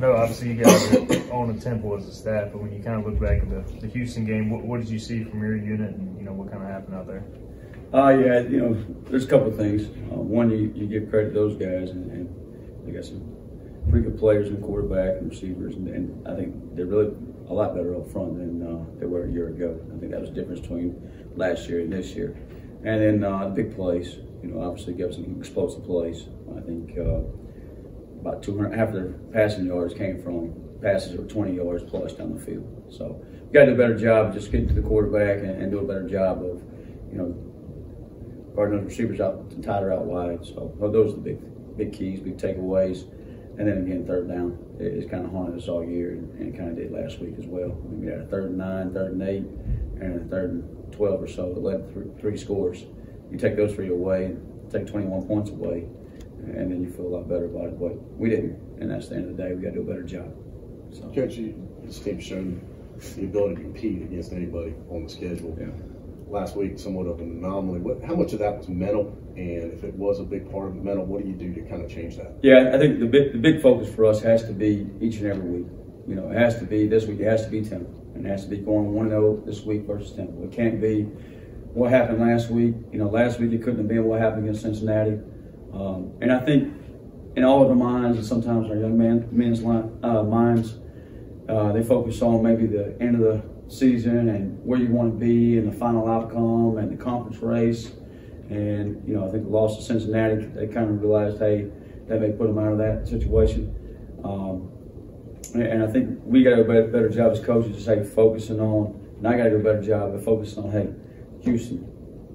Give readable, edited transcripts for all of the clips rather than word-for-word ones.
know obviously you guys are on the tempo as a staff, but when you kind of look back at the Houston game, what did you see from your unit, and what kind of happened out there? Yeah, there's a couple of things. One, you give credit to those guys, and they got some pretty good players in quarterback and receivers, and I think they're really a lot better up front than they were a year ago. I think that was the difference between last year and this year. And then big plays, obviously got some explosive plays. I think about 200, half their passing yards came from passes that were 20 yards plus down the field. So we got to do a better job of just getting to the quarterback and do a better job of, guarding those receivers out and tighter out wide. So those are the big keys, big takeaways. And then again, third down is kind of haunted us all year, and it kind of did last week as well. We had a 3rd and 9, 3rd and 8, and a 3rd and 12 or so that led to 3 scores. You take those 3 away, take 21 points away, and then you feel a lot better about it. But we didn't, and that's the end of the day. We got to do a better job. So. Coach, this team showed the ability to compete against anybody on the schedule. Yeah. Last week, somewhat of an anomaly. How much of that was mental? And if it was a big part of the mental, what do you do to kind of change that? Yeah, I think the big focus for us has to be each and every week. It has to be this week. It has to be Temple, and it has to be going 1-0 this week versus Temple. It can't be what happened last week. Last week it couldn't have been what happened against Cincinnati. And I think in all of our minds, and sometimes our young men's minds, they focus on maybe the end of the season and where you want to be and the final outcome and the conference race. And, I think the loss to Cincinnati, they kind of realized, hey, that may put them out of that situation. And I think we got to do a better job as coaches, just focusing on, and I got to do a better job of focusing on, hey, Houston,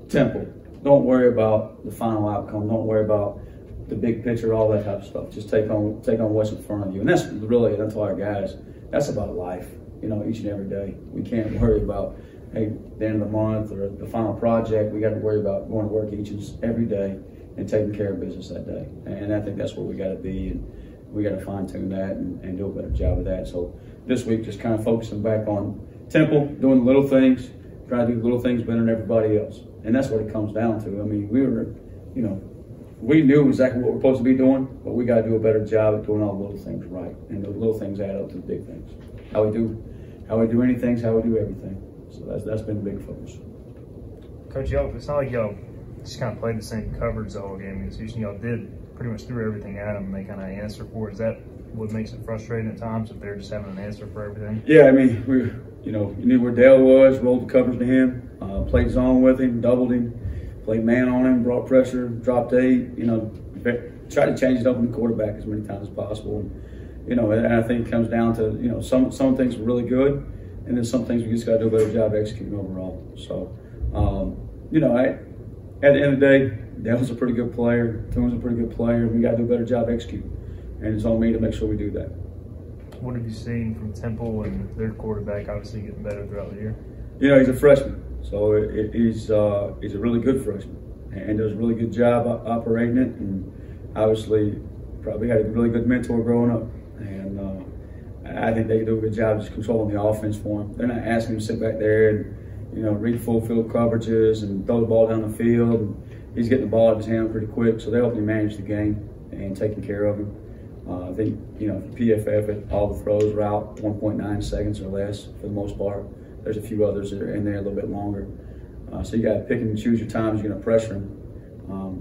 Temple, don't worry about the final outcome. Don't worry about the big picture, all that type of stuff. Just take on what's in front of you. And that's really, that's all our guys, that's about life, each and every day. We can't worry about, hey, the end of the month or the final project. We got to worry about going to work each and every day and taking care of business that day. And I think that's where we got to be, and we got to fine tune that and do a better job of that. So this week, just kind of focusing back on Temple, doing the little things, trying to do the little things better than everybody else. And that's what it comes down to. I mean, we knew exactly what we're supposed to be doing, but we got to do a better job at doing all the little things right. And those little things add up to the big things. How we do anything is how we do everything. So that's been a big focus. Coach, it's not like y'all just kind of played the same coverage the whole game against Houston. Y'all did pretty much threw everything at them, and they kind of answered for it. Is that what makes it frustrating at times, if they're just having an answer for everything? Yeah, I mean, you knew where Dale was, rolled the coverage to him, played zone with him, doubled him, played man on him, brought pressure, dropped 8. Tried to change it up in the quarterback as many times as possible. And I think it comes down to some things were really good, and then some things we just got to do a better job executing overall. So, at the end of the day, Dale's a pretty good player, Toone's a pretty good player, and we got to do a better job executing. And it's on me to make sure we do that. What have you seen from Temple and their quarterback, obviously getting better throughout the year? He's a freshman, so he's a really good freshman and does a really good job operating it, and obviously probably had a really good mentor growing up. And I think they do a good job just controlling the offense for him. They're not asking him to sit back there and read full field coverages and throw the ball down the field. And he's getting the ball out of his hand pretty quick, so they're helping him manage the game and taking care of him. I think, PFF, all the throws are out 1.9 seconds or less for the most part. There's a few others that are in there a little bit longer. So you got to pick and choose your times you're going to pressure him.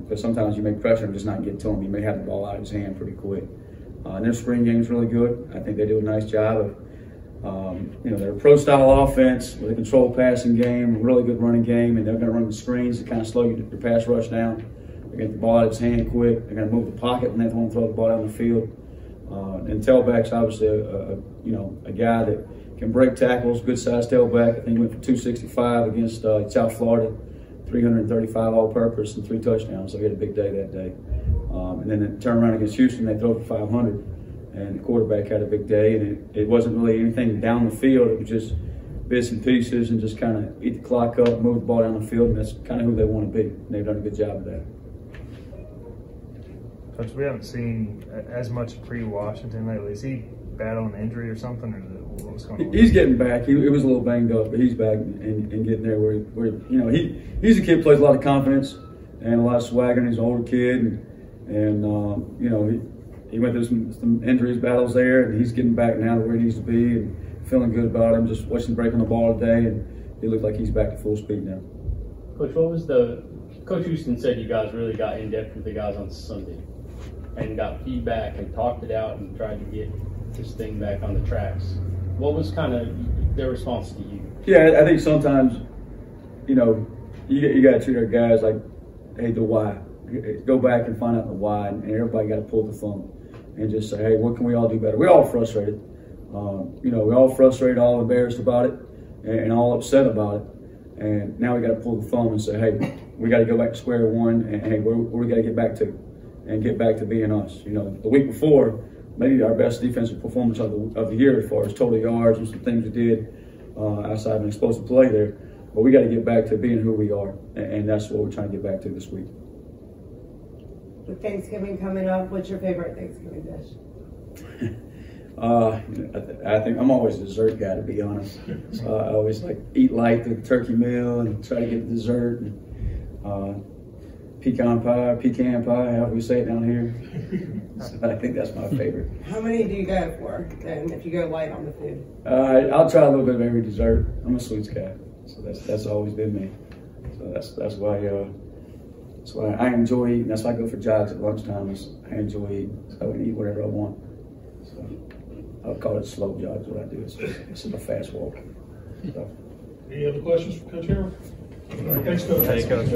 Because sometimes you may pressure him, just not get to him. You may have the ball out of his hand pretty quick. And their screen game is really good. I think they do a nice job of, they're a pro-style offense with a controlled passing game, a really good running game, and they're going to run the screens to kind of slow your pass rush down. They get the ball out of his hand quick. They're going to move the pocket when they want to throw the ball down the field. And tailback's obviously a guy that can break tackles, good sized tailback. I think he went for 265 against South Florida, 335 all-purpose and 3 touchdowns. So he had a big day that day. And then they turn around against Houston, they throw for 500, and the quarterback had a big day. And it wasn't really anything down the field. It was just bits and pieces and just kind of eat the clock up, move the ball down the field, and that's kind of who they want to be. And they've done a good job of that. Coach, we haven't seen as much pre-Washington lately. Is he battling an injury or something, or what's going on? He's getting back. He was a little banged up, but he's back and getting there where he's a kid who plays a lot of confidence and a lot of swagger, and he's an older kid, and he went through some injuries, battles there, and he's getting back now to where he needs to be and feeling good about him. Just watching him break on the ball today, and he looked like he's back to full speed now. Coach, Coach Houston said you guys really got in depth with the guys on Sunday and got feedback and talked it out and tried to get this thing back on the tracks. What was kind of their response to you? Yeah, I think sometimes, you know, you got to treat our guys like, hey, the why. Go back and find out the why, and everybody got to pull the thumb and just say, hey, what can we all do better? We're all frustrated. You know, we're all frustrated, all embarrassed about it, and all upset about it. And now we got to pull the thumb and say, hey, we got to go back to square one, and hey, where we got to get back to, and get back to being us. You know, the week before, maybe our best defensive performance of the year as far as total yards and some things we did outside of an explosive play there. But we got to get back to being who we are, and that's what we're trying to get back to this week. With Thanksgiving coming up, what's your favorite Thanksgiving dish? I think I'm always a dessert guy, to be honest. So I always like eat light the turkey meal and try to get the dessert. And, pecan pie, however we say it down here. So I think that's my favorite. How many do you go for then, if you go light on the food? I'll try a little bit of every dessert. I'm a sweets guy, so that's always been me. So that's why I enjoy eating. That's why I go for jogs at lunchtime. I enjoy eating, so I can eat whatever I want. So I'll call it slow jogs. What I do it's a fast walk. So. Any other questions for Coach Harrell? Thanks, Coach. Thanks, Coach.